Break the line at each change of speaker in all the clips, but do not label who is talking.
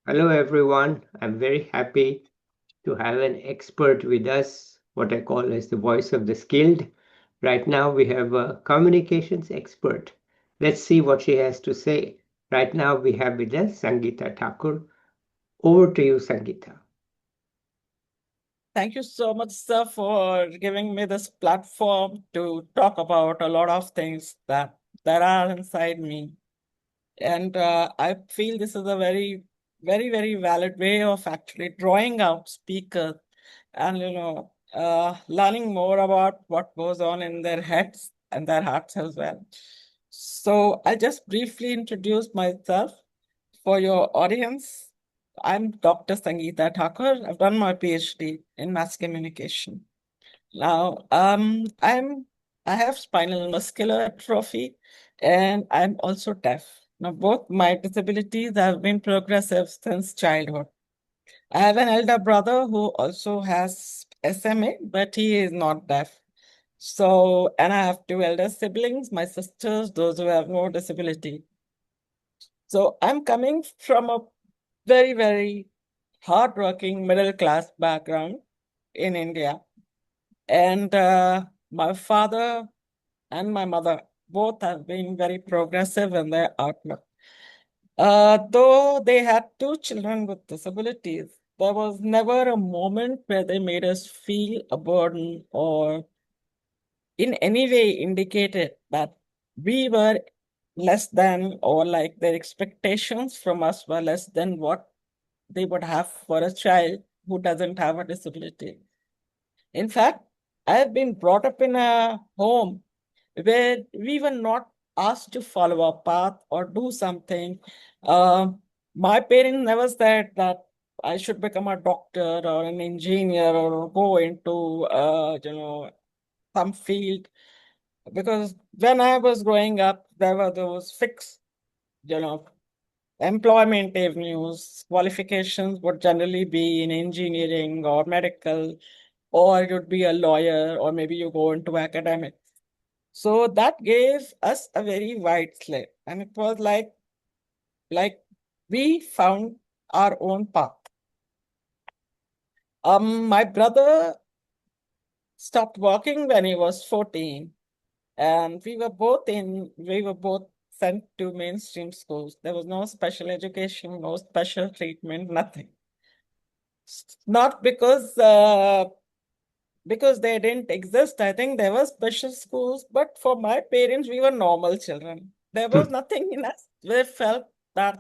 Hello, everyone. I'm very happy to have an expert with us, what I call as the voice of the skilled. Right now, we have a communications expert. Let's see what she has to say. Right now, we have with us Sangita Thakur. Over to you, Sangita.
Thank you so much, sir, for giving me this platform to talk about a lot of things that are inside me. And I feel this is a very valid way of actually drawing out speakers and learning more about what goes on in their heads and their hearts as well. So I'll just briefly introduce myself for your audience. I'm Dr. Sangita Thakur. I've done my PhD in mass communication. Now, I have spinal muscular atrophy and I'm also deaf. Now, both my disabilities have been progressive since childhood. I have an elder brother who also has SMA, but he is not deaf. So, and I have two elder siblings, my sisters, those who have no disability. So I'm coming from a very hardworking middle class background in India. And my father and my mother both have been very progressive in their outlook. Though they had two children with disabilities, there was never a moment where they made us feel a burden or in any way indicated that we were less than or like their expectations from us were less than what they would have for a child who doesn't have a disability. In fact, I have been brought up in a home where we were not asked to follow a path or do something. Uh, my parents never said that I should become a doctor or an engineer or go into some field, because when I was growing up, there were those fixed, you know, employment avenues. Qualifications would generally be in engineering or medical, or you'd be a lawyer, or maybe you go into academics. So that gave us a very wide slate, and it was like we found our own path. My brother stopped working when he was 14, and we were both sent to mainstream schools. There was no special education, no special treatment, nothing. Not because they didn't exist. I think there were special schools, but for my parents, we were normal children. There was nothing in us. We felt that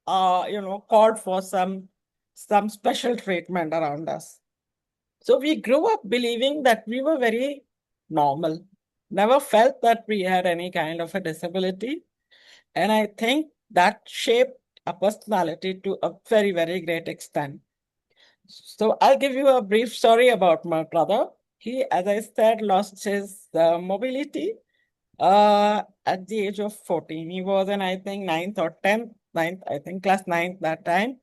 called for some special treatment around us. So we grew up believing that we were very normal, never felt that we had any kind of a disability. And I think that shaped our personality to a very great extent. So I'll give you a brief story about my brother. He, as I said, lost his mobility at the age of 14. He was in, I think, ninth or 10th, ninth, I think, class ninth that time.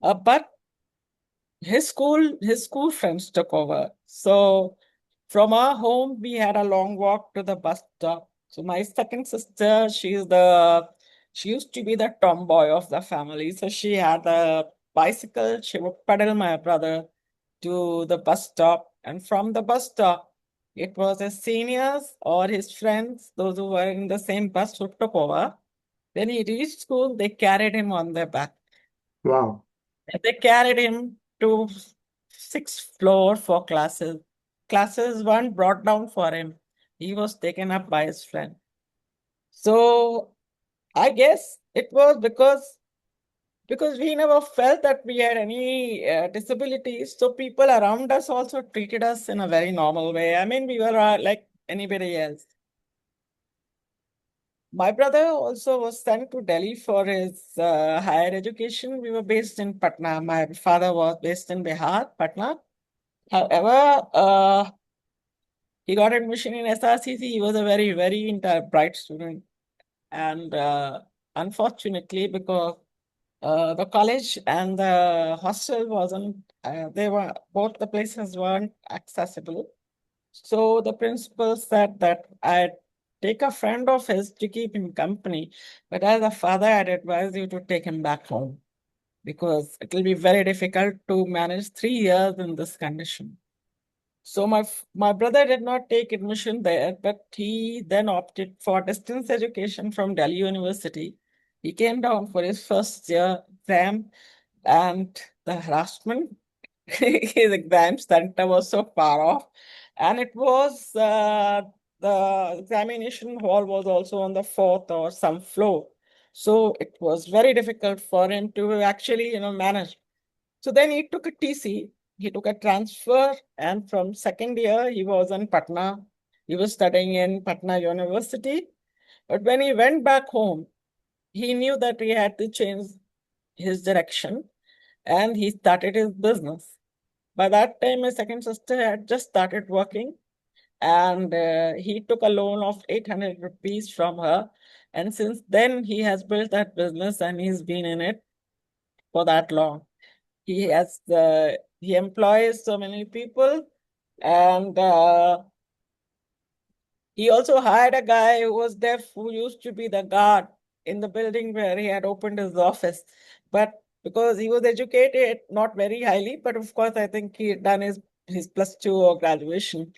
But his school friends took over. So from our home, we had a long walk to the bus stop. So my second sister, she used to be the tomboy of the family. So she had a bicycle. She would pedal my brother to the bus stop. And from the bus stop, it was his seniors or his friends, those who were in the same bus who took over. When he reached school, they carried him on their back.
Wow.
They carried him to sixth floor for classes. Classes weren't brought down for him. He was taken up by his friend. So I guess it was because we never felt that we had any disabilities. So people around us also treated us in a very normal way. I mean, we were like anybody else. My brother also was sent to Delhi for his higher education. We were based in Patna. My father was based in Bihar, Patna. However, he got admission in SRCC. He was a very bright student. And unfortunately, because the college and the hostel wasn't, they were, both the places weren't accessible. So the principal said that I'd take a friend of his to keep him company, but as a father, I'd advise you to take him back home. because it will be very difficult to manage 3 years in this condition. So my brother did not take admission there, but he then opted for distance education from Delhi University. He came down for his first year exam, and the harassment, his exam center was so far off, and it was the examination hall was also on the fourth or some floor. So it was very difficult for him to actually, manage. So then he took a TC, he took a transfer, and from second year he was in Patna. He was studying in Patna University. But when he went back home, he knew that he had to change his direction, and he started his business. By that time, my second sister had just started working, and he took a loan of 800 rupees from her. And since then, he has built that business and he's been in it for that long. He employs so many people, and he also hired a guy who was deaf, who used to be the guard in the building where he had opened his office. But because he was educated, not very highly, but of course, I think he had done his plus two or graduation.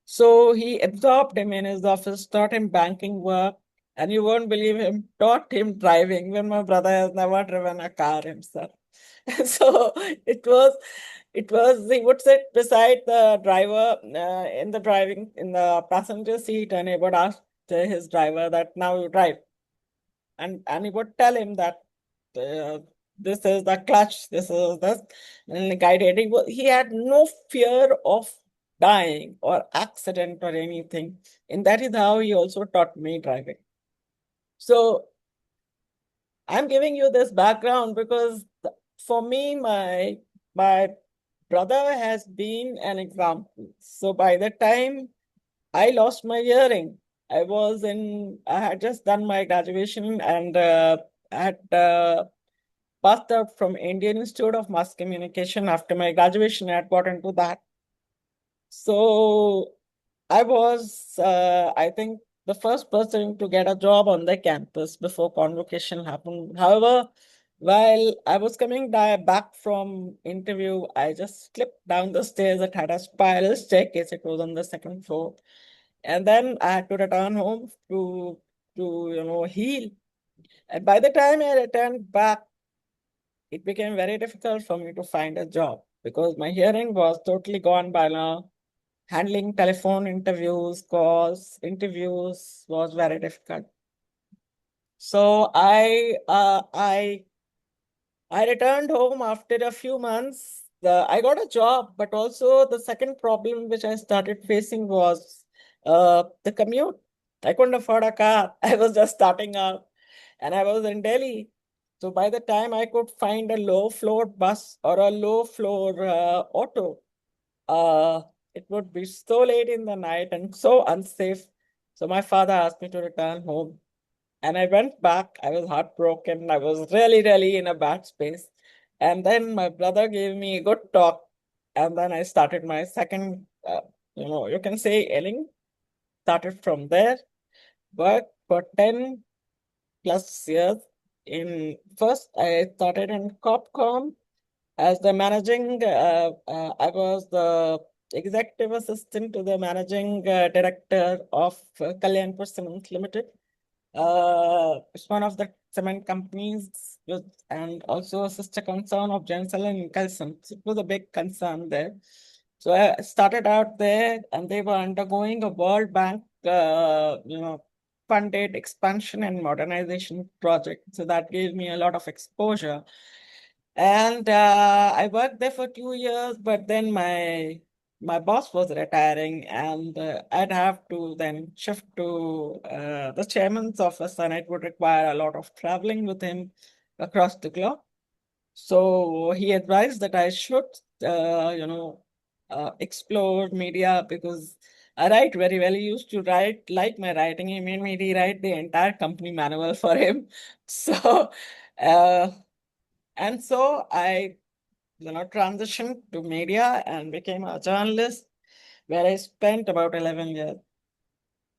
So he absorbed him in his office, taught him banking work, and you won't believe him, taught him driving when my brother has never driven a car himself. So it was he would sit beside the driver in the passenger seat, and he would ask his driver that now you drive, and he would tell him that uh, this is the clutch, this is this, and the guided. He had no fear of dying or accident or anything, and that is how he also taught me driving. So I'm giving you this background because for me, my brother has been an example. So by the time I lost my hearing, I had just done my graduation, and I had passed out from Indian Institute of Mass Communication. After my graduation, I had got into that. So I think, the first person to get a job on the campus before convocation happened. However, while I was coming back from interview, I just slipped down the stairs. It had a spiral staircase. It was on the second floor. And then I had to return home to heal. And by the time I returned back, it became very difficult for me to find a job because my hearing was totally gone by now. Handling telephone interviews, calls, interviews was very difficult. So I returned home after a few months. I got a job, but also the second problem which I started facing was the commute. I couldn't afford a car. I was just starting out, and I was in Delhi. So by the time I could find a low floor bus or a low floor auto, uh, it would be so late in the night and so unsafe. So my father asked me to return home. And I went back. I was heartbroken. I was really, really in a bad space. And then my brother gave me a good talk. And then I started my second, you can say, inning. Started from there. Worked for 10 plus years. First, I started in Copcom as the I was the executive assistant to the managing director of Kalyanpur Cement Limited. It's one of the cement companies and also a sister concern of Gensel and Nicholson. So it was a big concern there. So I started out there, and they were undergoing a World Bank, funded expansion and modernization project. So that gave me a lot of exposure. And I worked there for 2 years, but then my boss was retiring, and I'd have to then shift to the chairman's office, and it would require a lot of traveling with him across the globe. So he advised that I should, explore media because I write very well. He used to write like my writing. He made me rewrite the entire company manual for him. So, uh, and so I transitioned to media and became a journalist where I spent about 11 years.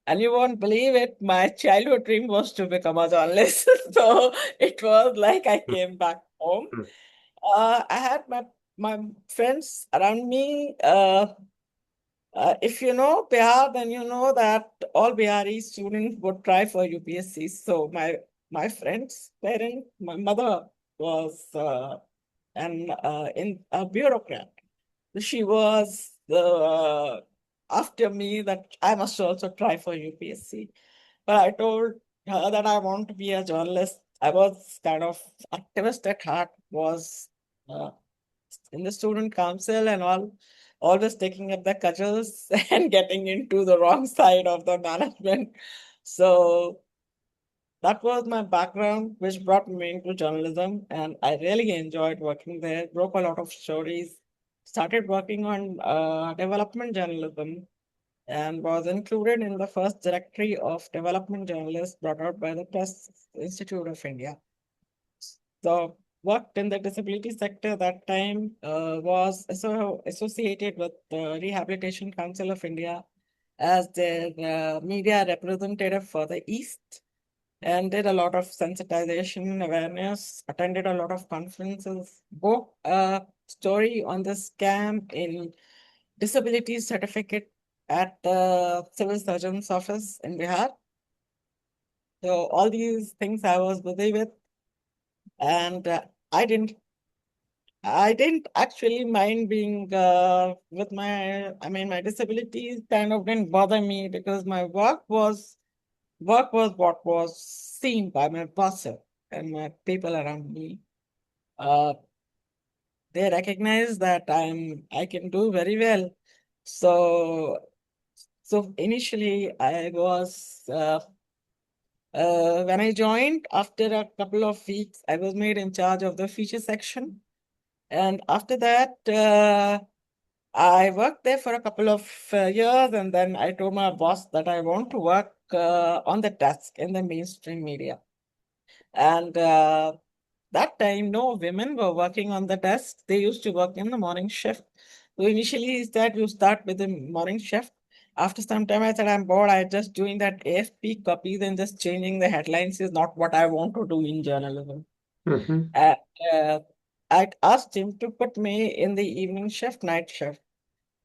And you won't believe it, my childhood dream was to become a journalist. So it was like I came back home I had my friends around me. If you know Bihar, then you know that all Bihari students would try for UPSC. So my friend's parent, my mother was an in a bureaucrat. She was after me that I must also try for UPSC. But I told her that I want to be a journalist. I was kind of activist at heart, was uh, in the student council and all, always taking up the cudgels and getting into the wrong side of the management. So that was my background, which brought me into journalism, and I really enjoyed working there. Broke a lot of stories. Started working on development journalism, and was included in the first directory of development journalists brought out by the Press Institute of India. So worked in the disability sector that time, was associated with the Rehabilitation Council of India as their media representative for the East, and did a lot of sensitization awareness, attended a lot of conferences, booked a story on the scam in disability certificate at the civil surgeon's office in Bihar. So all these things I was busy with, and I didn't I didn't actually mind being with my disabilities kind of didn't bother me because my work was what was seen by my boss and my people around me. Uh, they recognize that I can do very well. So initially I was when I joined after a couple of weeks, I was made in charge of the feature section. And after that, I worked there for a couple of years, and then I told my boss that I want to work on the desk in the mainstream media. And that time, no women were working on the desk. They used to work in the morning shift. So initially, he said, you start with the morning shift. After some time, I said, I'm bored. I just doing that AFP copies and just changing the headlines is not what I want to do in journalism.
Mhm.
Uh, uh, I asked him to put me in the evening shift, night shift.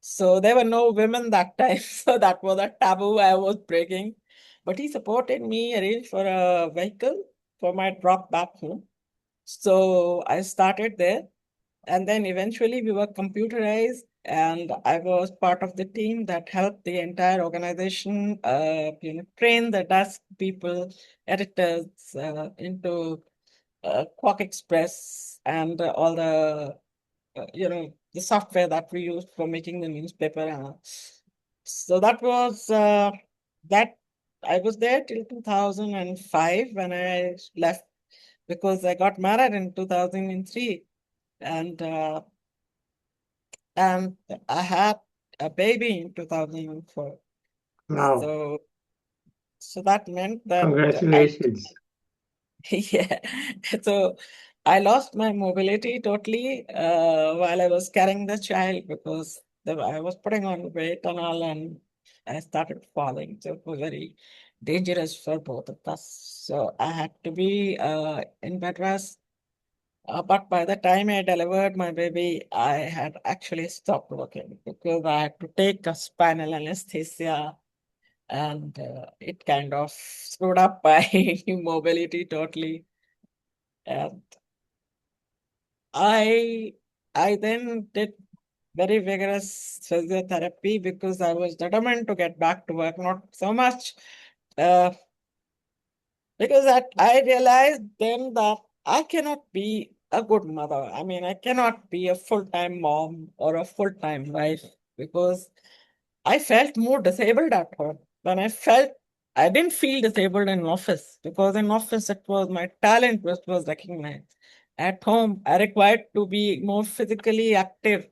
So there were no women that time. So that was a taboo I was breaking. But he supported me, arranged for a vehicle for my drop back home. So I started there. And then eventually we were computerized. And I was part of the team that helped the entire organization, train the desk people, editors into Quark Express and all the software that we used for making the newspaper. So that was that. I was there till 2005 when I left because I got married in 2003, and uh, and I had a baby in 2004.
Wow.
So that meant that I
Congratulations.
yeah. So I lost my mobility totally while I was carrying the child because I was putting on weight and all, and I started falling. So it was very dangerous for both of us. So I had to be in bed rest. But by the time I delivered my baby, I had actually stopped working because I had to take a spinal anesthesia, and it kind of screwed up my mobility totally. And I I then did very vigorous physiotherapy because I was determined to get back to work, not so much uh, because I realized then that I cannot be a good mother. I mean, I cannot be a full-time mom or a full-time wife because I felt more disabled at home than I didn't feel disabled in office because in office it was my talent which was recognized. At home, I required to be more physically active,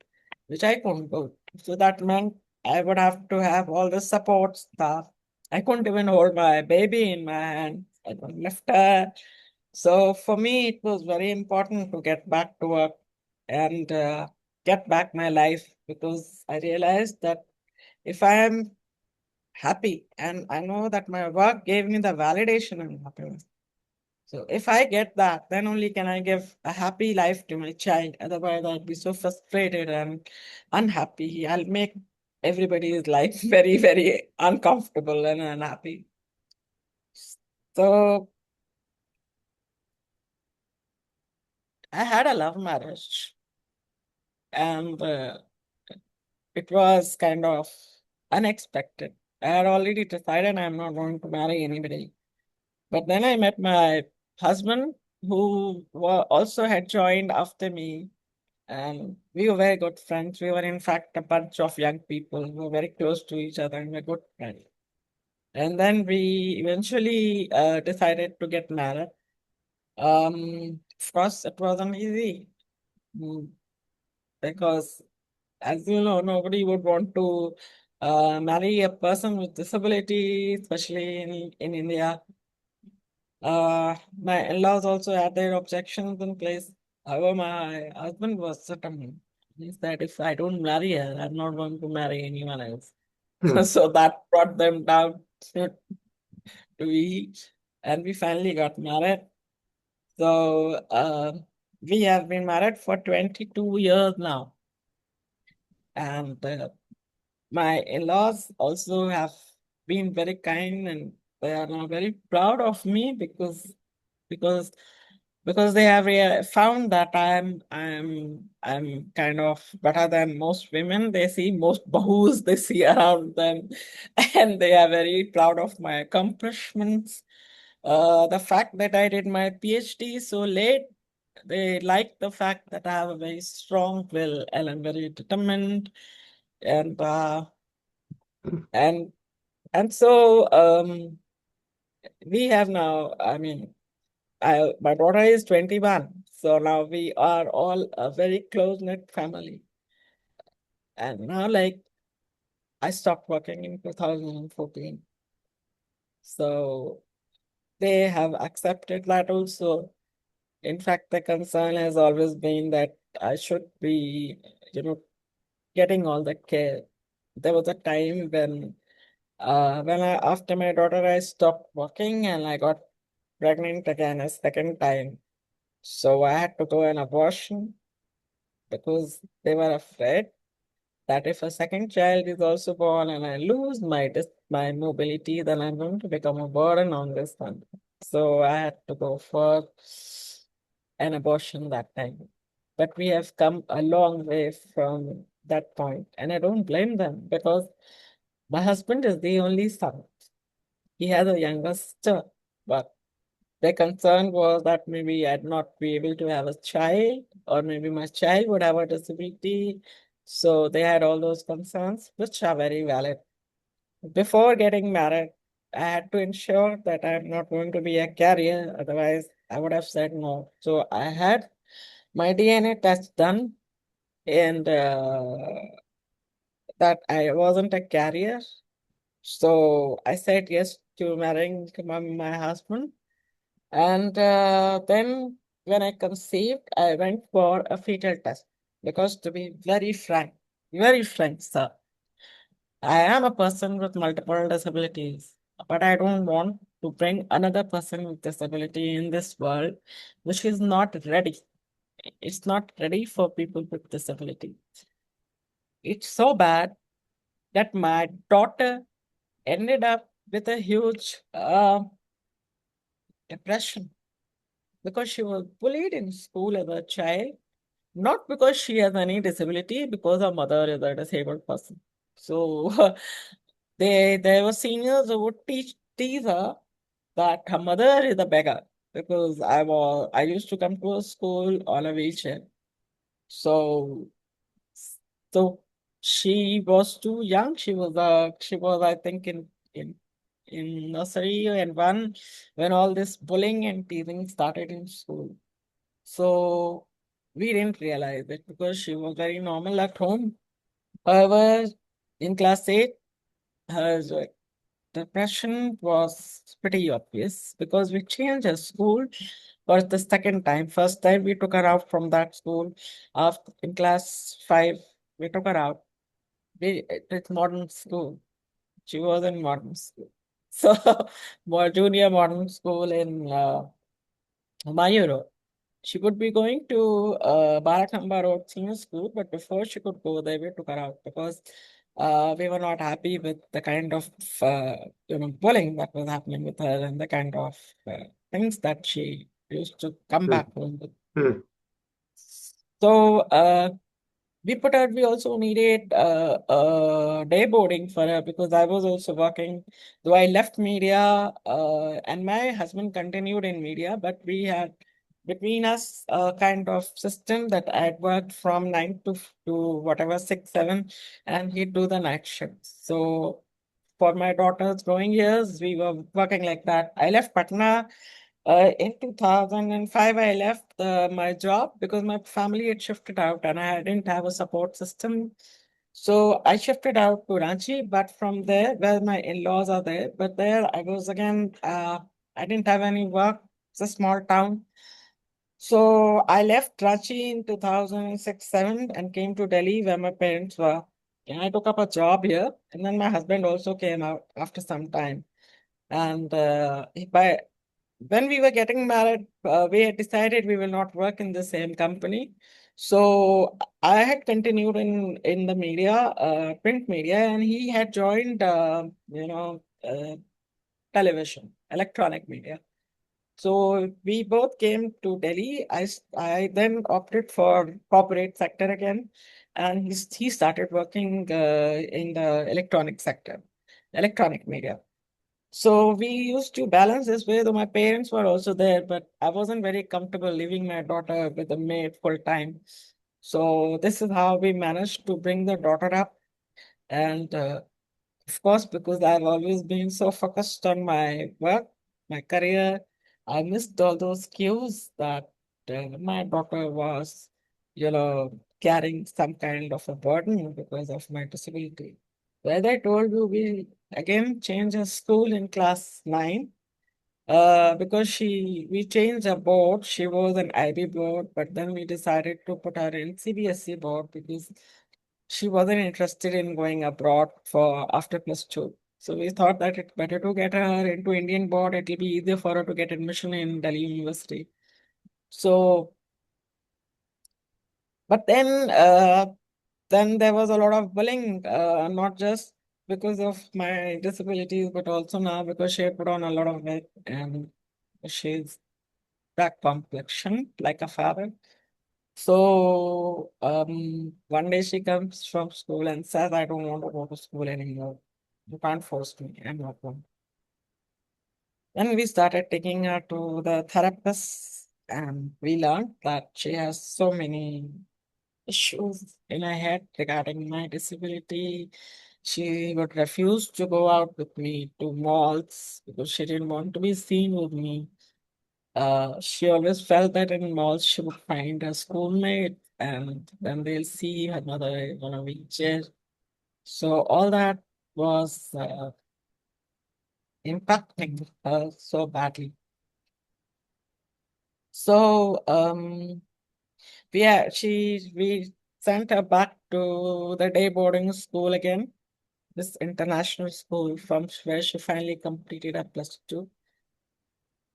which I couldn't do. So that meant I would have to have all the support staff. I couldn't even hold my baby in my hand. I couldn't lift her. So for me, it was very important to get back to work and get back my life because I realized that if I am happy and I know that my work gave me the validation and happiness, So if I get that, then only can I give a happy life to my child. Otherwise, I'll be so frustrated and unhappy. I'll make everybody's life very, very uncomfortable and unhappy. So I had a love marriage, and it was kind of unexpected. I had already decided I'm not going to marry anybody. But then I met my husband, who also had joined after me, and we were very good friends. We were, in fact, a bunch of young people who were very close to each other and were good friends. And then we eventually decided to get married. Of course, it wasn't easy, mm, because, as you know, nobody would want to marry a person with disability, especially in India. My in-laws also had their objections in place. However, my husband was certain. He said, if I don't marry her, I'm not going to marry anyone else.
Hmm.
So that brought them down to each, and we finally got married. So we have been married for 22 years now. And my in-laws also have been very kind, and they are now very proud of me because because they have found that I'm kind of better than most women. They see most bahus they see around them, and they are very proud of my accomplishments. The fact that I did my PhD so late, they like the fact that I have a very strong will and I'm very determined, and uh, and and so we have now. I mean, my daughter is 21, so now we are all a very close-knit family. And now, like, I stopped working in 2014. So they have accepted that also. In fact, the concern has always been that I should be, you know, getting all the care. There was a time when after my daughter, I stopped working and I got pregnant again a second time. So I had to go an abortion because they were afraid that if a second child is also born and I lose my mobility, then I'm going to become a burden on this one. So I had to go for an abortion that time. But we have come a long way from that point, and I don't blame them because my husband is the only son. He has a younger sister, but their concern was that maybe I'd not be able to have a child, or maybe my child would have a disability. So they had all those concerns, which are very valid. Before getting married, I had to ensure that I'm not going to be a carrier, otherwise, I would have said no. So I had my DNA test done, and that I wasn't a carrier. So I said yes to marrying my husband. And then when I conceived, I went for a fetal test because, to be very frank, sir, I am a person with multiple disabilities, but I don't want to bring another person with disability in this world, which is not ready. It's not ready for people with disability. It's so bad that my daughter ended up with a huge depression because she was bullied in school as a child. Not because she has any disability, because her mother is a disabled person. So there were seniors who would tease her that her mother is a beggar because I used to come to a school on a wheelchair. So so she was too young. She was I think in nursery and one when all this bullying and teasing started in school. So we didn't realize it because she was very normal at home. However, in class 8, her depression was pretty obvious because we changed her school for the second time. First time we took her out from that school. After in class 5, we took her out. It's modern school. She was in modern school. So more junior modern school in Mayu Road. She would be going to Barakhamba Road Senior School, but before she could go there, we took her out because we were not happy with the kind of bullying that was happening with her and the kind of things that she used to come
mm,
back home with.
mm,
So we also needed day boarding for her because I was also working, though I left media and my husband continued in media, but we had between us a kind of system that I had worked from 9 to whatever 6, 7, and he'd do the night shift. So for my daughter's growing years, we were working like that. I left Patna in 2005. I left my job because my family had shifted out and I didn't have a support system. So I shifted out to Ranchi, but from there, where my in-laws are there, but there I was again, I didn't have any work. It's a small town. So I left Ranchi in 2006, 7 and came to Delhi where my parents were. And I took up a job here. And then my husband also came out after some time. And by when we were getting married, we had decided we will not work in the same company. So I had continued in the media, print media, and he had joined, television, electronic media. So we both came to Delhi. I then opted for corporate sector again, and he started working in the electronic sector, electronic media. So we used to balance this way, though my parents were also there, but I wasn't very comfortable leaving my daughter with a maid full time. So this is how we managed to bring the daughter up. And of course, because I've always been so focused on my work, my career, I missed all those cues that my daughter was, carrying some kind of a burden because of my disability. So as I told you, we again changed her school in class 9 because we changed her board. She was an IB board, but then we decided to put her in CBSE board because she wasn't interested in going abroad for after +2. So we thought that it's better to get her into Indian board. It will be easier for her to get admission in Delhi University. So, but then there was a lot of bullying, not just because of my disabilities, but also now because she had put on a lot of weight and she's that complexion like a father. So one day she comes from school and says, I don't want to go to school anymore. You can't force me. I'm not going. Then we started taking her to the therapist, and we learned that she has so many issues in her head regarding my disability. She would refuse to go out with me to malls because she didn't want to be seen with me. She always felt that in malls she would find a schoolmate and then they'll see her mother on a wheelchair. So all that was impacting her so badly. So we sent her back to the day boarding school again, this international school from where she finally completed her +2.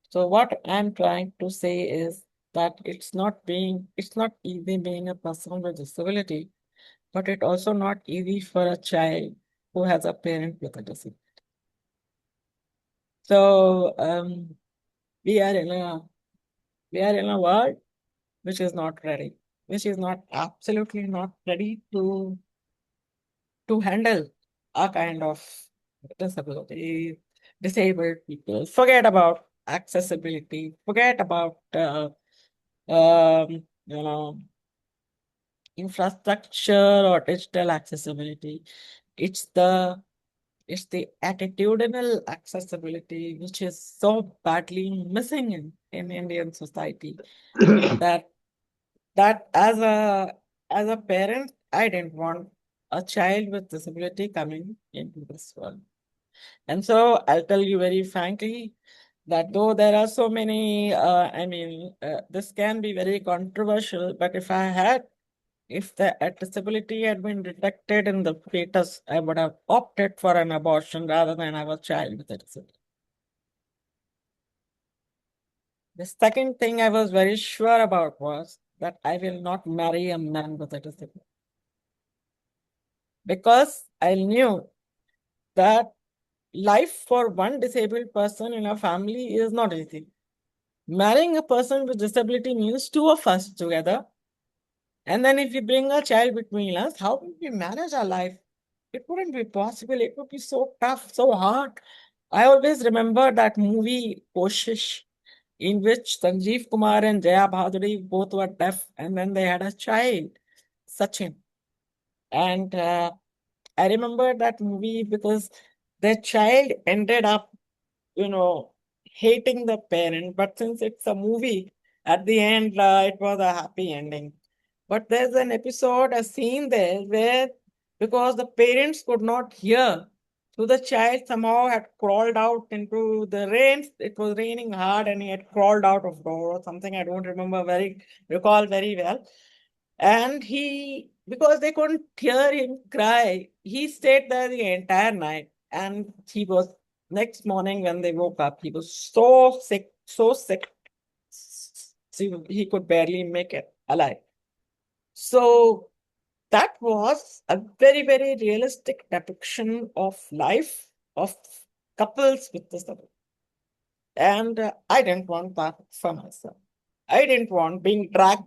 So what I'm trying to say is that it's not easy being a person with disability, but it also not easy for a child who has a parent with a disability. So we are in a we are in a world which is not ready, which is not absolutely not ready to handle a kind of disability, disabled people. Forget about accessibility. Forget about um, you know, infrastructure or digital accessibility. It's the it's the attitudinal accessibility which is so badly missing in Indian society that as a parent, I didn't want a child with disability coming into this world. And so I'll tell you very frankly that though there are so many, this can be very controversial, but if the disability had been detected in the fetus, I would have opted for an abortion rather than have a child with a disability. The second thing I was very sure about was that I will not marry a man with a disability. Because I knew that life for one disabled person in a family is not easy. Marrying a person with disability means two of us together. And then if we bring a child between us, how will we manage our life? It wouldn't be possible. It would be so tough, so hard. I always remember that movie Koshish, in which Sanjeev Kumar and Jaya Bhaduri both were deaf, and then they had a child, Sachin. And I remember that movie because the child ended up, you know, hating the parent. But since it's a movie, at the end, it was a happy ending. But there's an episode, a scene there where, because the parents could not hear, so the child somehow had crawled out into the rain. It was raining hard, and he had crawled out of door or something. I don't recall very well. And he, because they couldn't hear him cry, he stayed there the entire night. And he was, next morning when they woke up, he was so sick, so he could barely make it alive. So that was a very, very realistic depiction of life of couples with disability. And I didn't want that for myself. I didn't want being dragged.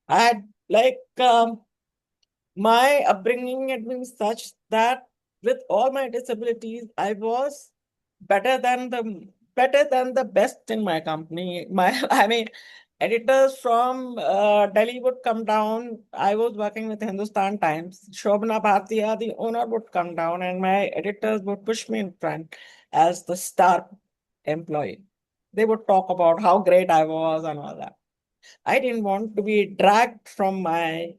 I had like my upbringing had been such that with all my disabilities, I was better than the best in my company. I mean, editors from Delhi would come down. I was working with Hindustan Times. Shobana Bhatia, the owner, would come down, and my editors would push me in front as the star employee. They would talk about how great I was and all that. I didn't want to be dragged from my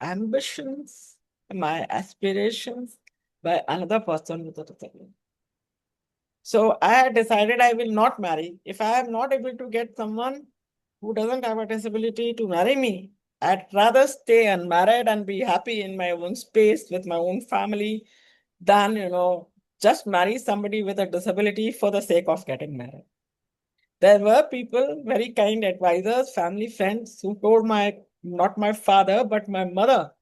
ambitions, my aspirations by another person with a disability. So I had decided I will not marry. If I am not able to get someone who doesn't have a disability to marry me, I'd rather stay unmarried and be happy in my own space with my own family than, just marry somebody with a disability for the sake of getting married. There were people, very kind advisors, family friends, who told not my father, but my mother,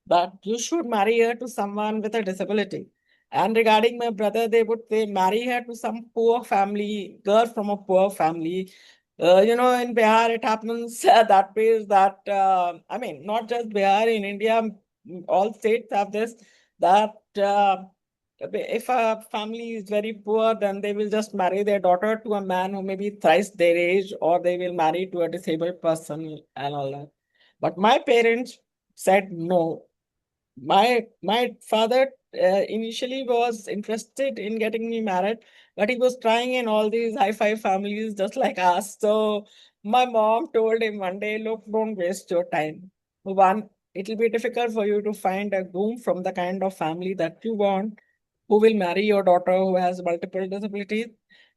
that you should marry her to someone with a disability. And regarding my brother, they would say, marry her to some poor family, girl from a poor family. In Bihar, it happens that way is that, I mean, not just Bihar, in India, all states have this, that if a family is very poor, then they will just marry their daughter to a man who may be thrice their age, or they will marry to a disabled person and all that. But my parents said no. My father initially was interested in getting me married, but he was trying in all these high-five families just like us. So my mom told him one day, look, don't waste your time. One, it'll be difficult for you to find a groom from the kind of family that you want, who will marry your daughter who has multiple disabilities.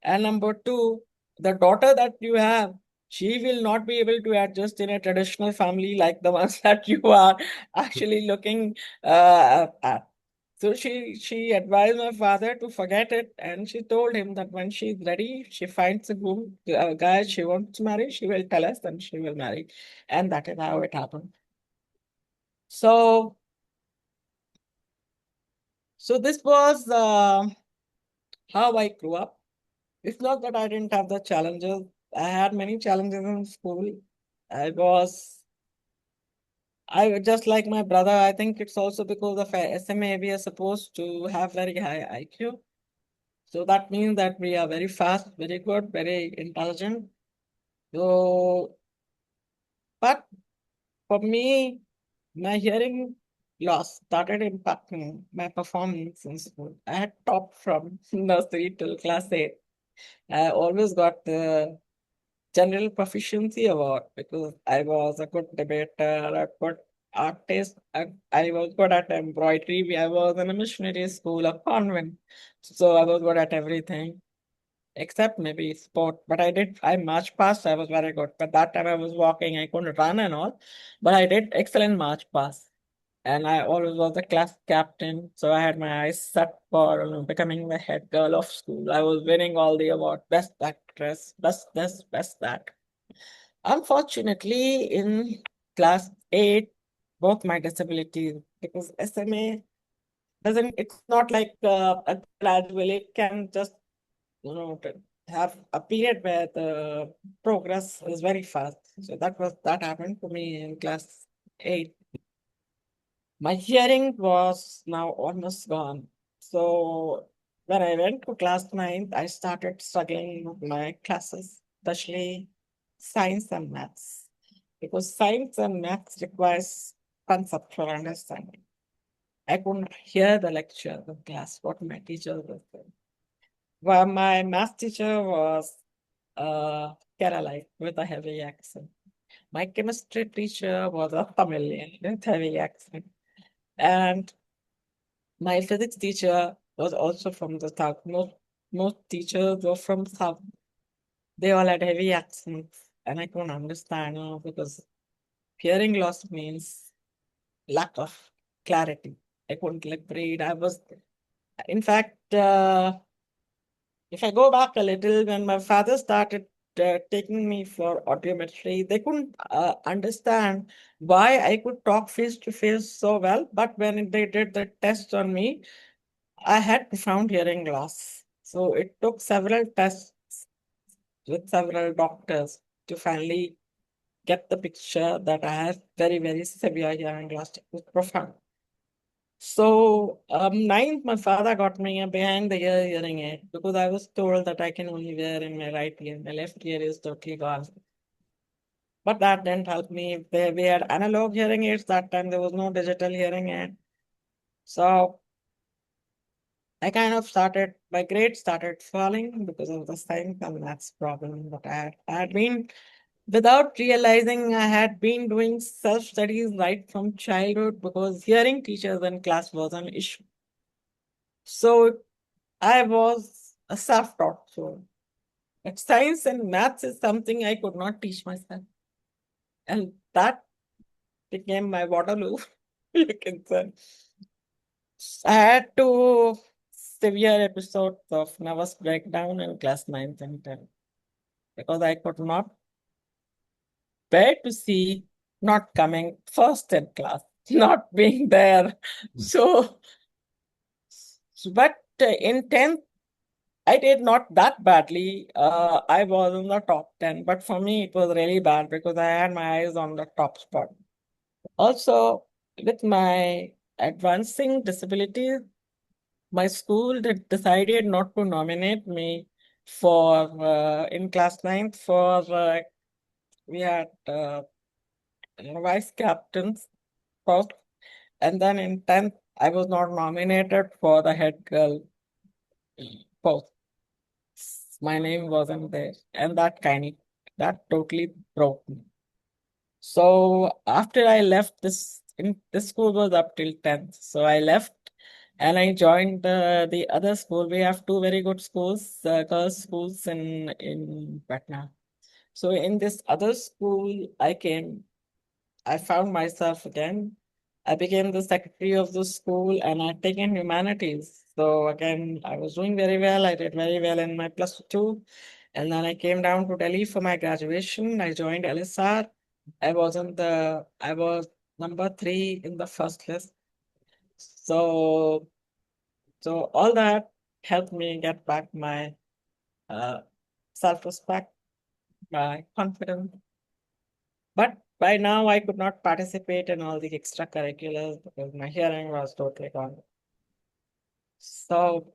And number two, the daughter that you have, she will not be able to adjust in a traditional family like the ones that you are actually looking at. So she advised my father to forget it, and she told him that when she's ready, she finds a groom, a guy she wants to marry, she will tell us and she will marry. And that is how it happened. So so this was how I grew up. It's not that I didn't have the challenges. I had many challenges in school. I was, I just like my brother, I think it's also because of SMA, we are supposed to have very high IQ. So that means that we are very fast, very good, very intelligent. So, but for me, my hearing loss started impacting my performance in school. I had topped from nursery till class 8. I always got the general proficiency award because I was a good debater, a good artist. I was good at embroidery. I was in a missionary school, a convent. So I was good at everything except maybe sport. But I marched past, I was very good. But that time I was walking, I couldn't run and all. But I did excellent march pass. and I always was the class captain. So I had my eyes set for becoming the head girl of school. I was winning all the awards, best actress, best this, best that. Unfortunately, in class 8, both my disabilities, because SMA doesn't, it's not like a gradual, it can just, have a period where the progress is very fast. So that happened to me in class 8. My hearing was now almost gone. So when I went to class 9, I started struggling with my classes, especially science and maths, because science and maths requires conceptual understanding. I couldn't hear the lecture in class, what my teacher was saying. Well, my math teacher was Kerala with a heavy accent. My chemistry teacher was a Tamilian with heavy accent. And my physics teacher was also from the south. Most teachers were from south. They all had heavy accents, and I couldn't understand, because hearing loss means lack of clarity. I couldn't like read. In fact, if I go back a little, when my father started taking me for audiometry, they couldn't understand why I could talk face to face so well. But when they did the test on me, I had profound hearing loss. So it took several tests with several doctors to finally get the picture that I had very, very severe hearing loss. It was profound. So, ninth, my father got me a behind the ear hearing aid because I was told that I can only wear in my right ear. My left ear is totally gone. But that didn't help me. We had analog hearing aids that time. There was no digital hearing aid. So I kind of my grades started falling because of the science and maths problem that I had. I had been, without realizing, I had been doing self studies right from childhood because hearing teachers in class was an issue. So I was a self taught. So but science and maths is something I could not teach myself. And that became my Waterloo, you can say. I had two severe episodes of nervous breakdown in class 9th and 10th because I could not bear to see not coming first in class, not being there. So, but in 10th, I did not that badly. I was in the top 10, but for me, it was really bad because I had my eyes on the top spot. Also, with my advancing disability, my school decided not to nominate me for in class 9th for we had vice captains post, and then in 10th I was not nominated for the head girl post. My name wasn't there, and that totally broke me. So after I left this school was up till 10th. So I left and I joined the other school. We have two very good schools, girls schools in Patna. So in this other school, I found myself again. I became the secretary of the school and I'd taken humanities. So again, I was doing very well. I did very well in my plus two. And then I came down to Delhi for my graduation. I joined LSR. I was number 3 in the first list. So, so all that helped me get back my uh, self-respect, my confidence. But by now, I could not participate in all the extracurriculars because my hearing was totally gone. So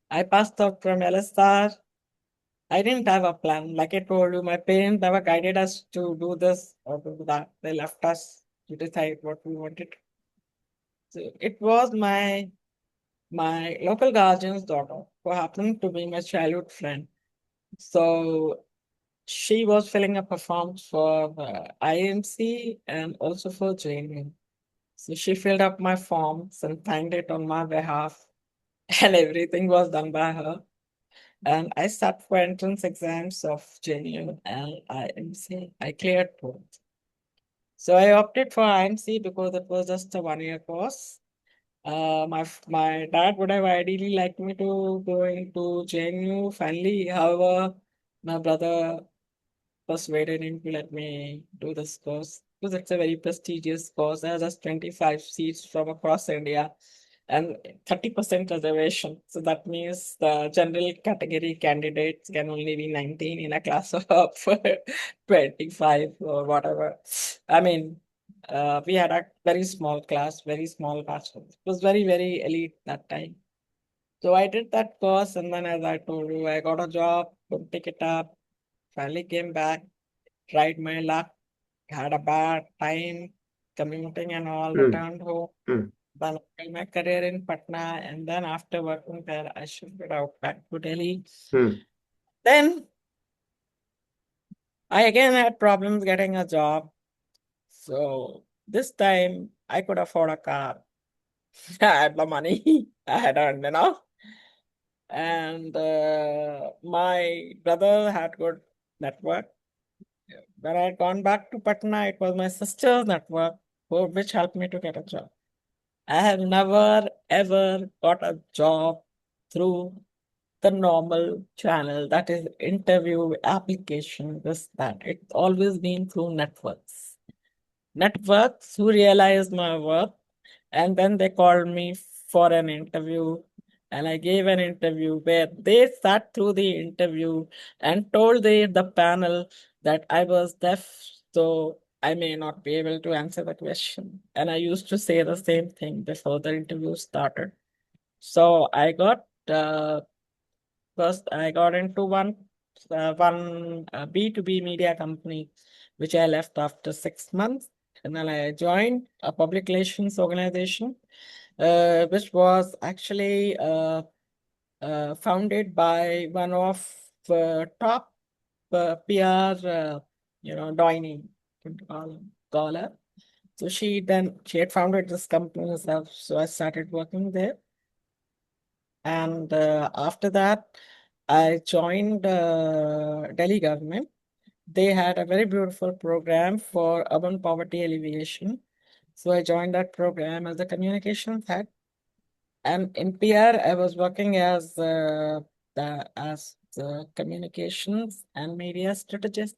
I passed out from LSR. I didn't have a plan. Like I told you, my parents never guided us to do this or do that. They left us to decide what we wanted. So it was my local guardian's daughter who happened to be my childhood friend. So she was filling up her forms for IIMC and also for JNU. So she filled up my forms and signed it on my behalf, and everything was done by her. And I sat for entrance exams of JNU and IMC. I cleared both. So I opted for IMC because it was just a 1 year course. My dad would have ideally liked me to go into JNU finally. However, my brother persuaded him to let me do this course because it's a very prestigious course. There are just 25 seats from across India and 30% reservation. So that means the general category candidates can only be 19 in a class of 25 or whatever. I mean, we had a very small class, very small batch. It was very, very elite that time. So I did that course, and then, as I told you, I got a job, couldn't pick it up, finally came back, tried my luck, had a bad time commuting and all,
mm,
returned home,
mm,
then I made my career in Patna, and then after working there, I shifted out back to Delhi.
mm,
Then I again had problems getting a job. So this time I could afford a car. I had the money, I had earned enough. And my brother had good network. When I had gone back to Patna, it was my sister's network which helped me to get a job. I have never ever got a job through the normal channel, that is interview, application, this, that. It's always been through networks. Networks who realized my work, and then they called me for an interview, and I gave an interview where they sat through the interview and told the panel that I was deaf, so I may not be able to answer the question. And I used to say the same thing before the interview started. So I got first I got into one B2B media company, which I left after 6 months, and then I joined a public relations organization, which was actually founded by one of top PR, Doini, call her. So she had founded this company herself. So I started working there. And after that, I joined Delhi government. They had a very beautiful program for urban poverty alleviation. So I joined that program as a communications head. And in PR, I was working as the communications and media strategist.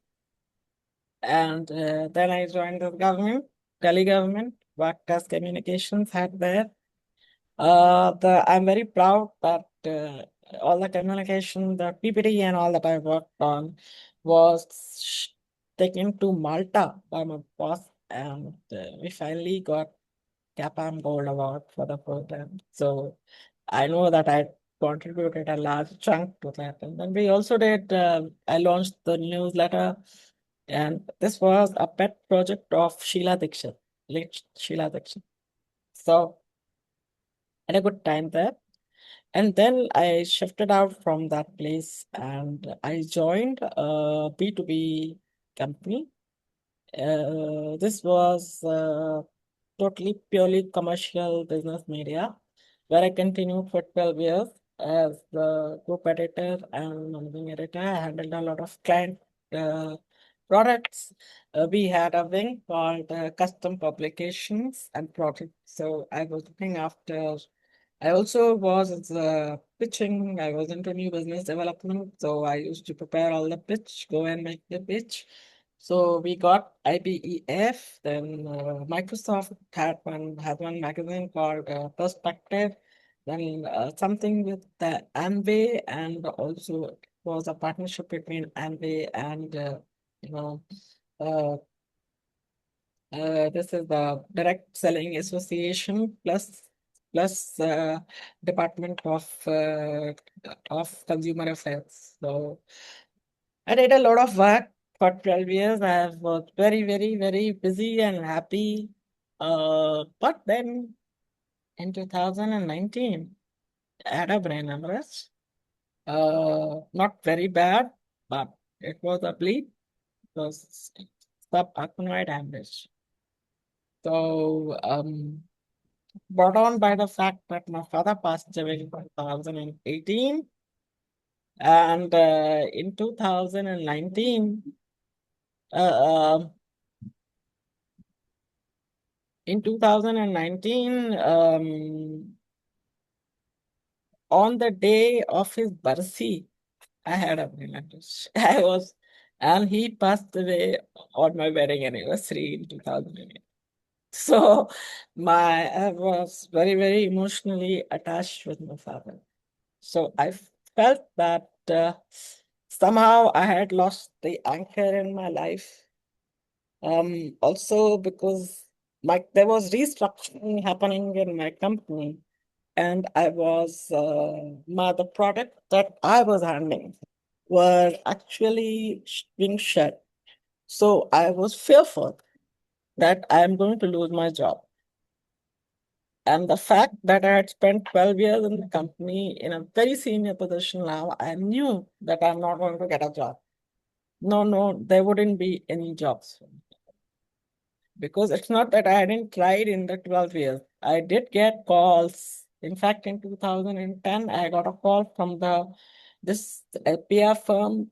And then I joined the government, Delhi government, worked as communications head there. I'm very proud that all the communication, the PPT and all that I worked on was taken to Malta by my boss, and we finally got CAPAM Gold Award for the program. So I know that I contributed a large chunk to that. And then we also did, I launched the newsletter, and this was a pet project of Sheila Dixit, late Sheila Dixit. So I had a good time there. And then I shifted out from that place and I joined a B2B company. This was totally purely commercial business media, where I continued for 12 years as the group editor and managing editor. I handled a lot of client uh, products. We had a wing called custom publications and projects. So I was looking after, I also was pitching, I was into new business development. So I used to prepare all the pitch, go and make the pitch. So we got IBEF, then Microsoft had one magazine called Perspective, then something with the Amway, and also it was a partnership between Amway and you know uh, this is the Direct Selling Association plus Department of Consumer Affairs. So I did a lot of work for 12 years. I was very, very, very busy and happy. But then in 2019, I had a brain hemorrhage. Not very bad, but it was a bleed. It was subarachnoid hemorrhage. So, brought on by the fact that my father passed away in 2018. And in 2019, uh, In 2019, on the day of his birthday, I had a brain hemorrhage. And he passed away on my wedding anniversary in 2008. So I was very, very emotionally attached with my father. So I felt that somehow I had lost the anchor in my life. Also because there was restructuring happening in my company, and I was the product that I was handling were actually being shut. So I was fearful that I am going to lose my job. And the fact that I had spent 12 years in the company in a very senior position now, I knew that I'm not going to get a job. No, no, there wouldn't be any jobs. Because it's not that I hadn't tried in the 12 years. I did get calls. In fact, in 2010, I got a call from this LPR firm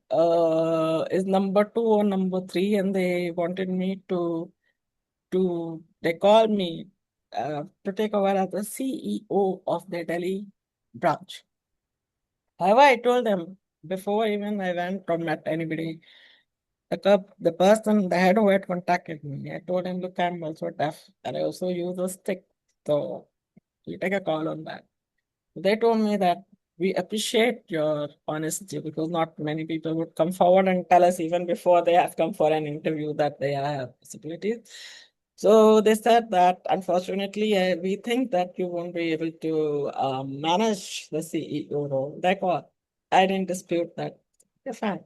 is number 2 or number 3, and they wanted me they called me to take over as the CEO of the Delhi branch. However, I told them before even I went or met anybody, the person, the head who had contacted me, I told him, look, I'm also deaf and I also use a stick. So you take a call on that. They told me that we appreciate your honesty because not many people would come forward and tell us even before they have come for an interview that they have disabilities. So they said that unfortunately, we think that you won't be able to manage the CEO role. That's all. I didn't dispute that. You're fine.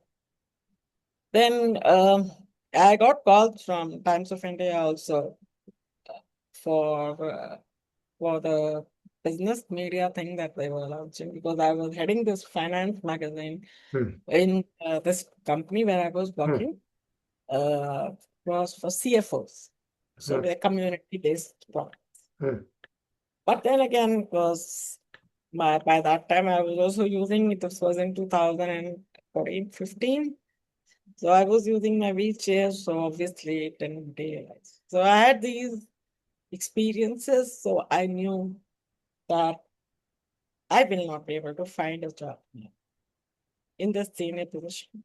Then I got calls from Times of India also for for the business media thing that they were launching because I was heading this finance magazine
Hmm.
in this company where I was
Hmm.
working. Was for CFOs, so
Hmm.
they're community-based products.
Hmm.
But then again, because by that time I was also using it. This was in 2014, 15. So I was using my wheelchair, so obviously it didn't materialize. So I had these experiences, so I knew that I will not be able to find a job in the senior position.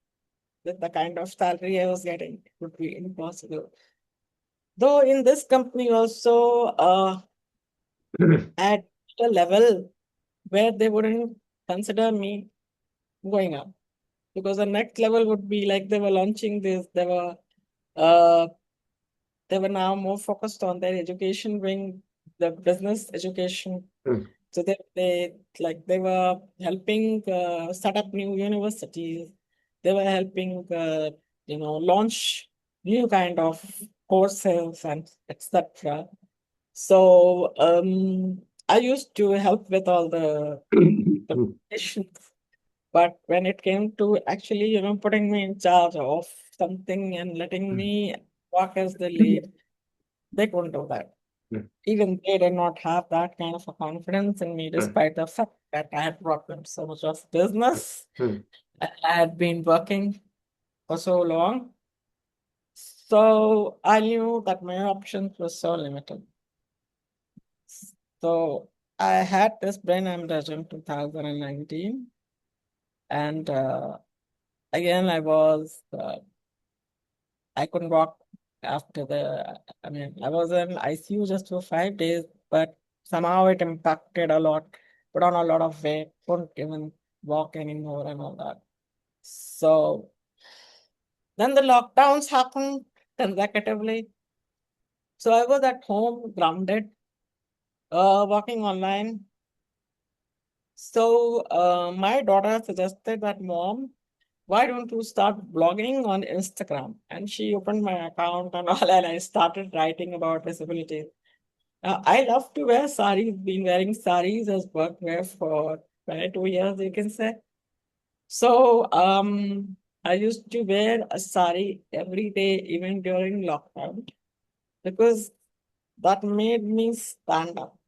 With the kind of salary I was getting, it would be impossible. Though in this company also, at a level where they wouldn't consider me going up. Because the next level would be like they were launching this, uh, they were now more focused on their education wing, the business education.
Hmm.
So they were helping set up new universities. They were helping launch new kind of courses and etc. So I used to help with all the
Hmm.
presentations, but when it came to actually putting me in charge of something and letting me work as the lead, they couldn't do that.
Hmm.
Even they did not have that kind of a confidence in me,
Hmm.
despite the fact that I had brought them so much of business.
Hmm.
And I had been working for so long. So I knew that my options were so limited. So I had this brain hemorrhage in 2019. And again, I couldn't walk after I was in ICU just for 5 days, but somehow it impacted a lot, put on a lot of weight, couldn't even walk anymore and all that. So then the lockdowns happened consecutively. So I was at home, grounded, working online. So my daughter suggested that, Mom, why don't you start blogging on Instagram? And she opened my account and all, and I started writing about disabilities. I love to wear saris, been wearing saris as workwear for 22 years, you can say. So I used to wear a sari every day, even during lockdown, because that made me stand up,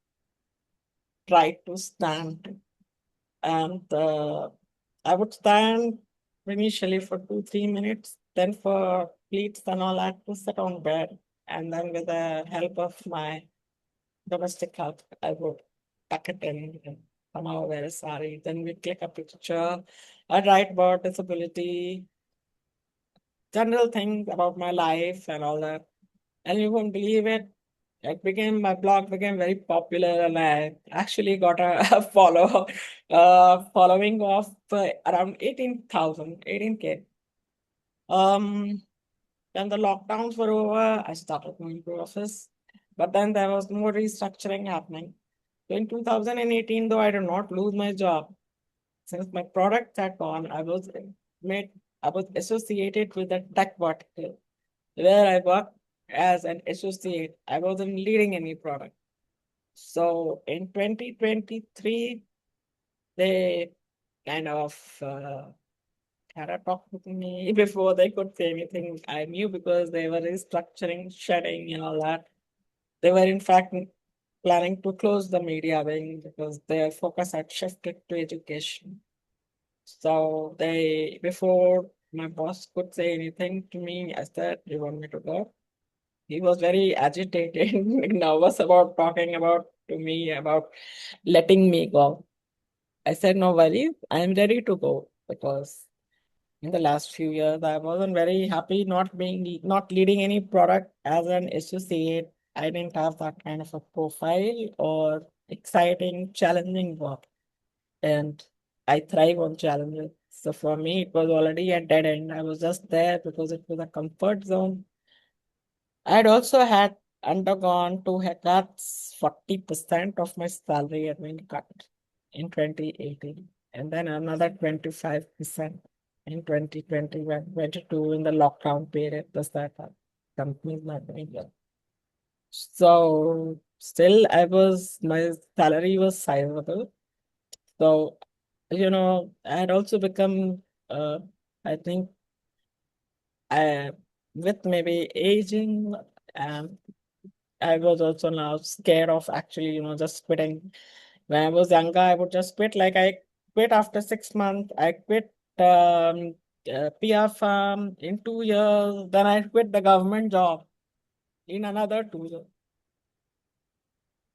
try to stand. And I would stand initially for 2, 3 minutes, then for pleats and all, I had to sit on bed. And then with the help of my domestic help, I would tuck it in and somehow wear a sari. Then we click a picture. I write about disability, general things about my life and all that. And you won't believe it. My blog became very popular, and I actually got a following of around 18,000, 18K. Um, Then the lockdowns were over. I started going to office, but then there was more restructuring happening. So in 2018, though I did not lose my job, since my product had gone, made I was associated with the tech vertical where I worked as an associate. I wasn't leading any product. So in 2023, they kind of had a talk with me before they could say anything. I knew because they were restructuring, shedding, and all that. They were, in fact, planning to close the media wing because their focus had shifted to education. So before my boss could say anything to me, I said, "You want me to go?" He was very agitated, nervous about talking about to me about letting me go. I said, "No worries, I'm ready to go," because in the last few years I wasn't very happy not leading any product as an associate. I didn't have that kind of a profile or exciting, challenging work. And I thrive on challenges. So for me, it was already a dead end. I was just there because it was a comfort zone. I'd also had undergone two haircuts. 40% of my salary had been cut in 2018, and then another 25% in 2021, 22 in the lockdown period. Does that have companies not doing well? So still, my salary was sizable. So, I had also become, I think, I, with maybe aging, um, I was also now scared of actually, just quitting. When I was younger, I would just quit. Like I quit after 6 months. I quit PR firm in 2 years. Then I quit the government job in another 2 years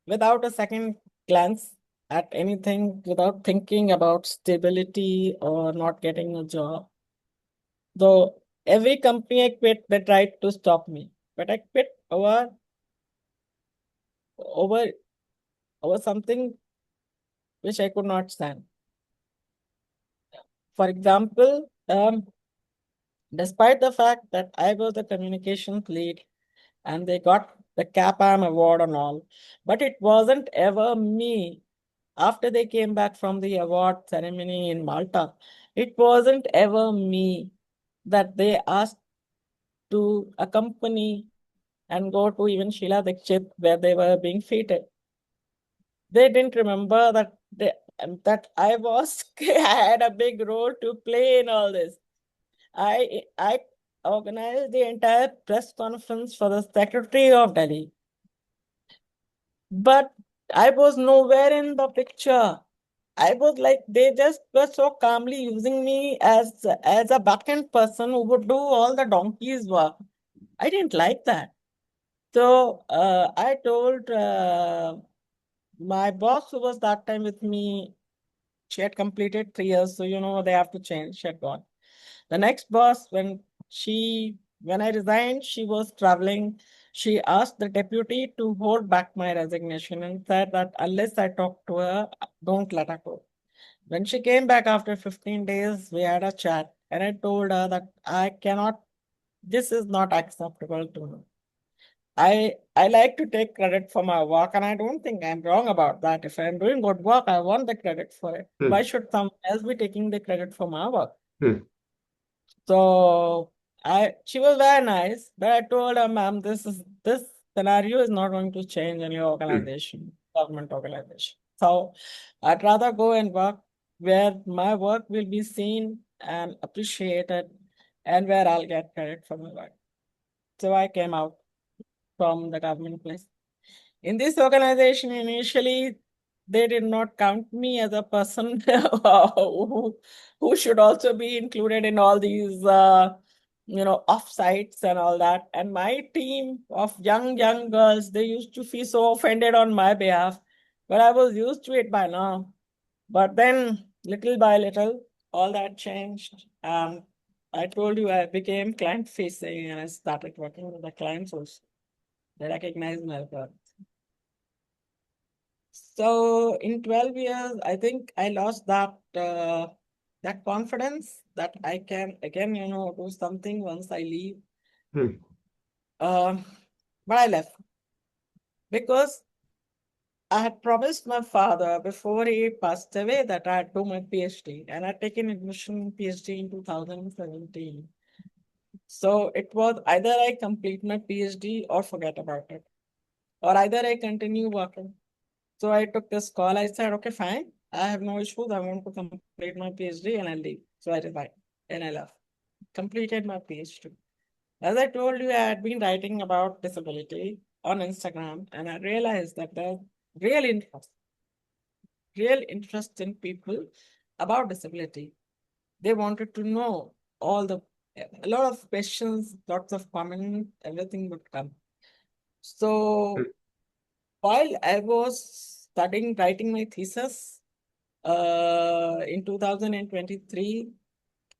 without a second glance at anything, without thinking about stability or not getting a job. Though every company I quit, they tried to stop me, but I quit over over something which I could not stand. For example, despite the fact that I was the communications lead and they got the CAPAM award and all, but it wasn't ever me. After they came back from the award ceremony in Malta, it wasn't ever me that they asked to accompany and go to even Sheila Dikshit where they were being feted. They didn't remember that I was I had a big role to play in all this. I organized the entire press conference for the Secretary of Delhi, but I was nowhere in the picture. I was like they just were so calmly using me as a backend person who would do all the donkey's work. I didn't like that. So I told my boss, who was that time with me, she had completed 3 years, so they have to change. She had gone. The next boss, when I resigned, she was traveling. She asked the deputy to hold back my resignation and said that unless I talk to her, don't let her go. When she came back after 15 days, we had a chat, and I told her that this is not acceptable to me. I like to take credit for my work, and I don't think I'm wrong about that. If I'm doing good work, I want the credit for it. Why should someone else be taking the credit for my work? So she was very nice, but I told her, ma'am, this scenario is not going to change in your organization, government organization. So I'd rather go and work where my work will be seen and appreciated, and where I'll get credit for my work. So I came out from the government place. In this organization, initially, they did not count me as a person who should also be included in all these offsites and all that. And my team of young girls, they used to feel so offended on my behalf, but I was used to it by now. But then, little by little, all that changed. I told you I became client facing and I started working with the clients also. They recognize my work. So in 12 years, I think I lost that confidence that I can again, do something once I leave.
Hmm.
Um, but I left because I had promised my father before he passed away that I'd do my PhD, and I'd taken admission in PhD in 2017. So it was either I complete my PhD or forget about it, or either I continue working. So I took this call. I said, okay, fine. I have no issues. I want to complete my PhD and I'll leave. So I resigned and I left. Completed my PhD. As I told you, I had been writing about disability on Instagram and I realized that there's real interest, real interest in people about disability. They wanted to know a lot of questions, lots of comments, everything would come.
Hmm.
So while I was studying, writing my thesis in 2023,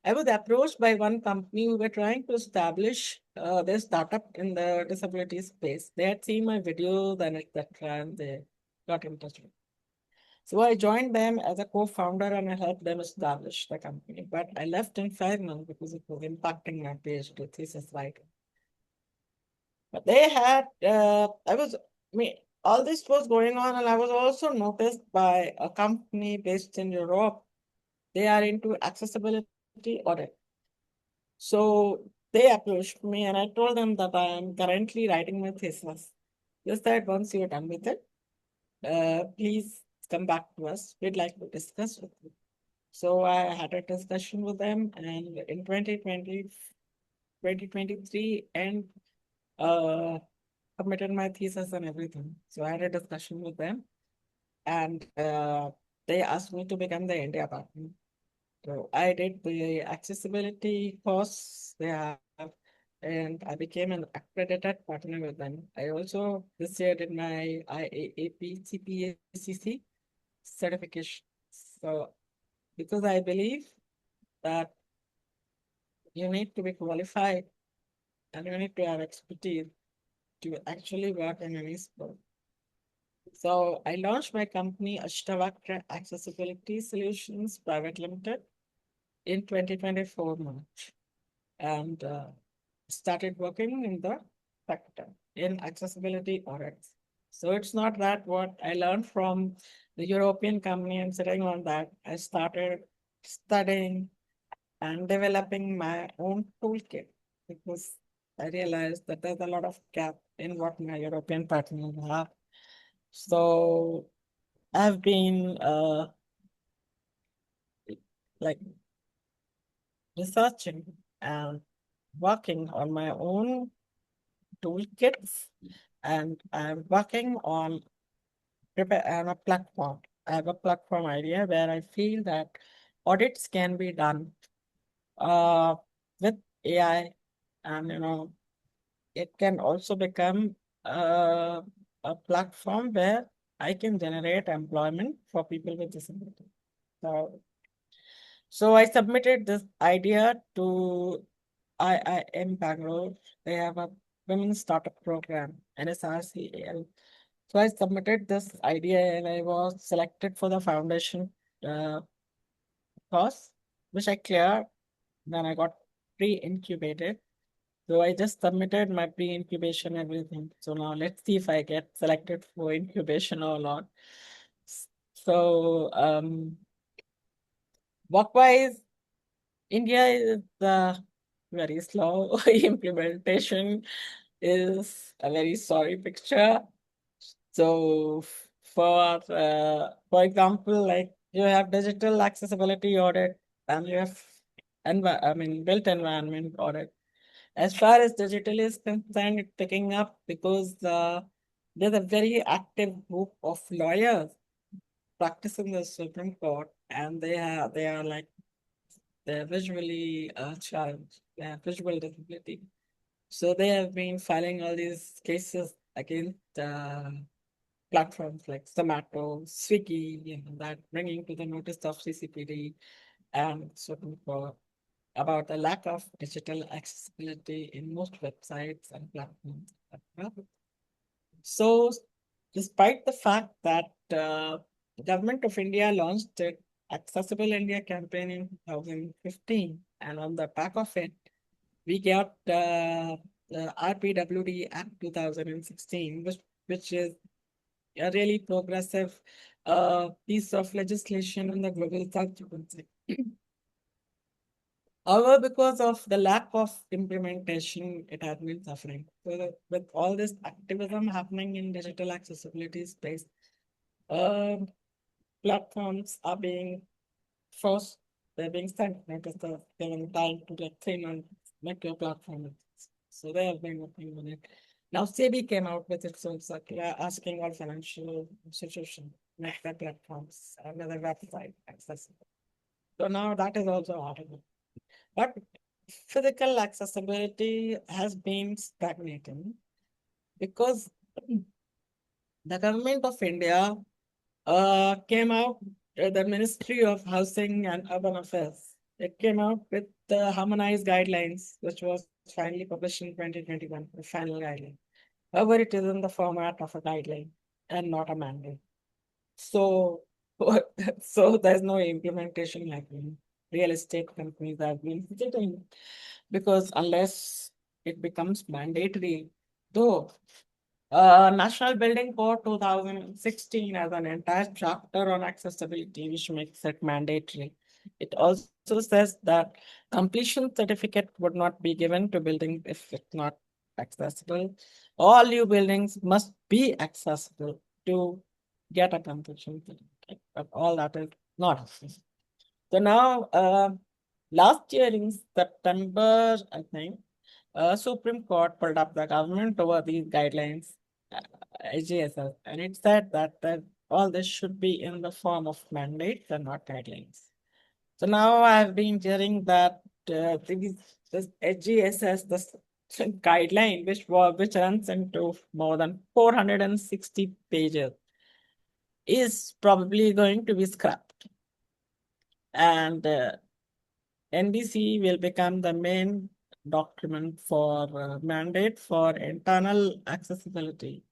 I was approached by one company who were trying to establish their startup in the disability space. They had seen my videos and etc. and they got in touch with me. So I joined them as a co-founder and I helped them establish the company. But I left in 5 months because it was impacting my PhD thesis writing. But they had, all this was going on, and I was also noticed by a company based in Europe. They are into accessibility audit. So they approached me, and I told them that I am currently writing my thesis. Just that once you're done with it, please come back to us. We'd like to discuss with you. So I had a discussion with them, and in 2023, and uh, submitted my thesis and everything. So I had a discussion with them, and they asked me to become the India partner. So I did the accessibility course they have, and I became an accredited partner with them. I also this year did my IAAP CPACC certification. So because I believe that you need to be qualified and you need to have expertise to actually work in any sport. So I launched my company Ashtavakra Accessibility Solutions Private Limited in 2024 March and started working in the sector in accessibility audits. So it's not that what I learned from the European company and sitting on that. I started studying and developing my own toolkit because I realized that there's a lot of gap in what my European partners have. So I've been like researching and working on my own toolkits, and I'm working on prepare on a platform. I have a platform idea where I feel that audits can be done uh, with AI, and it can also become uh, a platform where I can generate employment for people with disability. So I submitted this idea to IIM Bangalore. They have a women's startup program, NSRCAL. So I submitted this idea and I was selected for the foundation uh, course, which I cleared. Then I got pre-incubated. So I just submitted my pre-incubation everything. So now let's see if I get selected for incubation or not. So work-wise, India is very slow. Implementation is a very sorry picture. So for example, like you have digital accessibility audit and you have built environment audit. As far as digital is concerned, it's picking up because there's a very active group of lawyers practicing the Supreme Court, and they are like they're visually challenged. visual disability. So they have been filing all these cases against platforms like Zomato, Swiggy, that bringing to the notice of CCPD and Supreme Court about the lack of digital accessibility in most websites and platforms. So, despite the fact that the government of India launched the Accessible India campaign in 2015, and on the back of it, we got the RPWD Act 2016, which is a really progressive piece of legislation in the global south, you can say. However, because of the lack of implementation, it has been suffering. So with all this activism happening in digital accessibility space, um, platforms are being forced, they're being sent notice of giving time to like 3 months, make your platform exist. So they have been working on it. Now SEBI came out with its own circular asking all financial institutions make their platforms and their website accessible. So now that is also audible. But physical accessibility has been stagnating because the government of India came out, the Ministry of Housing and Urban Affairs, it came out with the harmonized guidelines, which was finally published in 2021, the final guideline. However, it is in the format of a guideline and not a mandate. So, so there's no implementation happening. Real estate companies have been sitting because unless it becomes mandatory, though National Building Code 2016 has an entire chapter on accessibility, which makes it mandatory. It also says that completion certificate would not be given to building if it's not accessible. All new buildings must be accessible to get a completion certificate, but all that is not accessible. So now, last year in September, I think, Supreme Court pulled up the government over these guidelines, AGSS, and it said that all this should be in the form of mandates and not guidelines. So now I've been hearing that this AGSS, this guideline, which runs into more than 460 pages, is probably going to be scrapped, and NDC will become the main document for mandate for internal accessibility.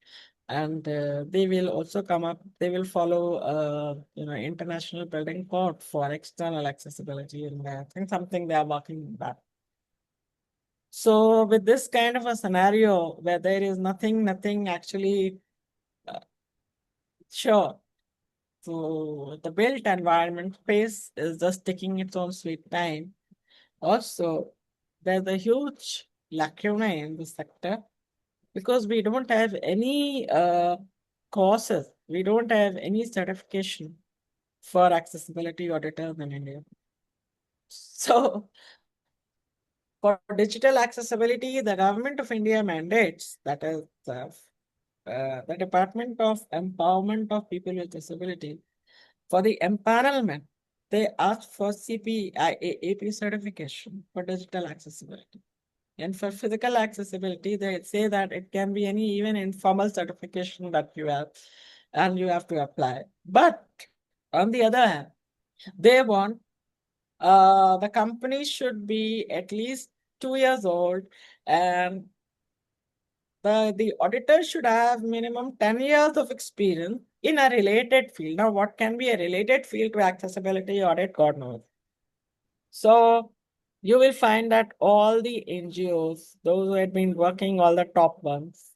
And they will also come up, they will follow, international building code for external accessibility. And I think something they are working on that. So with this kind of a scenario where there is nothing actually sure. So the built environment space is just taking its own sweet time. Also, there's a huge lacuna in the sector because we don't have any courses, we don't have any certification for accessibility auditors in India. So, for digital accessibility, the government of India mandates, that is the Department of Empowerment of People with Disability, for the empanelment, they ask for CPIAAP certification for digital accessibility. And for physical accessibility, they say that it can be any even informal certification that you have, and you have to apply. But on the other hand, they want the company should be at least 2 years old, and the auditor should have minimum 10 years of experience in a related field. Now, what can be a related field to accessibility audit? God knows. So you will find that all the NGOs, those who had been working, all the top ones,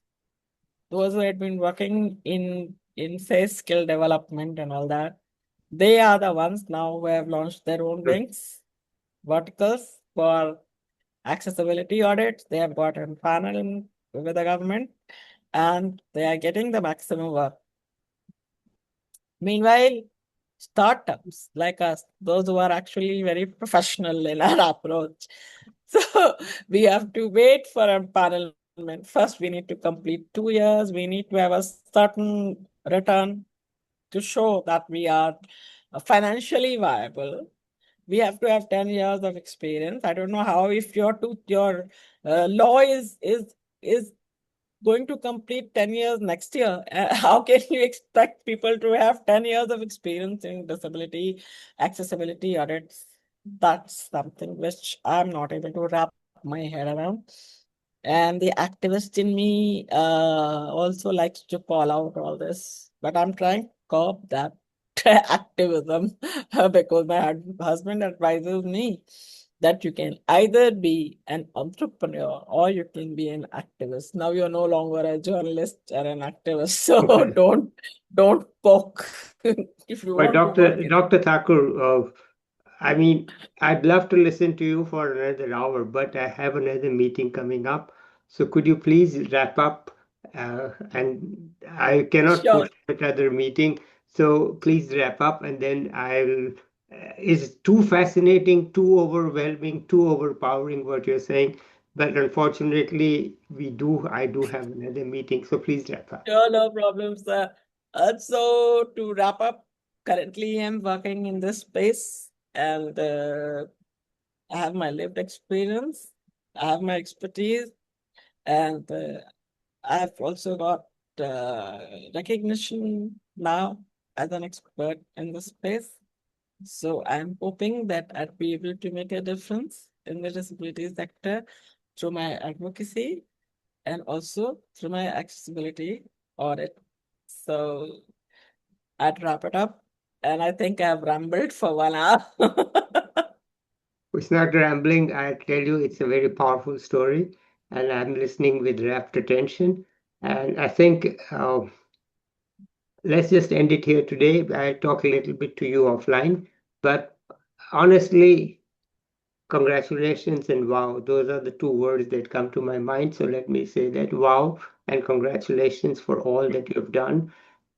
those who had been working in say skill development and all that, they are the ones now who have launched their own wings, verticals for accessibility audits. They have got a panel with the government and they are getting the maximum work. Meanwhile, startups like us, those who are actually very professional in our approach, so we have to wait for empanelment. First, we need to complete 2 years. We need to have a certain return to show that we are financially viable. we have to have 10 years of experience. I don't know how, if your law is going to complete 10 years next year. How can you expect people to have 10 years of experience in disability accessibility audits? That's something which I'm not able to wrap my head around. And the activist in me also likes to call out all this, but I'm trying to curb that activism because my husband advises me that you can either be an entrepreneur or you can be an activist. Now you're no longer a journalist or an activist, so don't poke if you
But
want to work in.
Dr. Thakur, I mean, I'd love to listen to you for another hour, but I have another meeting coming up. So could you please wrap up? And I cannot push
Sure.
that other meeting. So please wrap up, and then I'll. It's too fascinating, too overwhelming, too overpowering what you're saying. But unfortunately, I do have another meeting. So please wrap up.
Sure, no problems. So to wrap up, currently I'm working in this space, and I have my lived experience, I have my expertise, and I've also got recognition now as an expert in this space. So I'm hoping that I'll be able to make a difference in the disability sector through my advocacy and also through my accessibility audit. So I'd wrap it up. And I think I've rambled for 1 hour.
It's not rambling. I tell you, it's a very powerful story, and I'm listening with rapt attention. And I think let's just end it here today. I'll talk a little bit to you offline, but honestly, congratulations and wow. Those are the two words that come to my mind. So let me say that wow and congratulations for all that you've done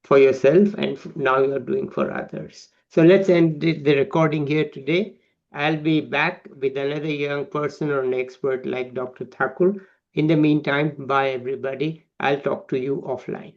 for yourself and now you're doing for others. So let's end the recording here today. I'll be back with another young person or an expert like Dr. Thakur. In the meantime, bye everybody. I'll talk to you offline.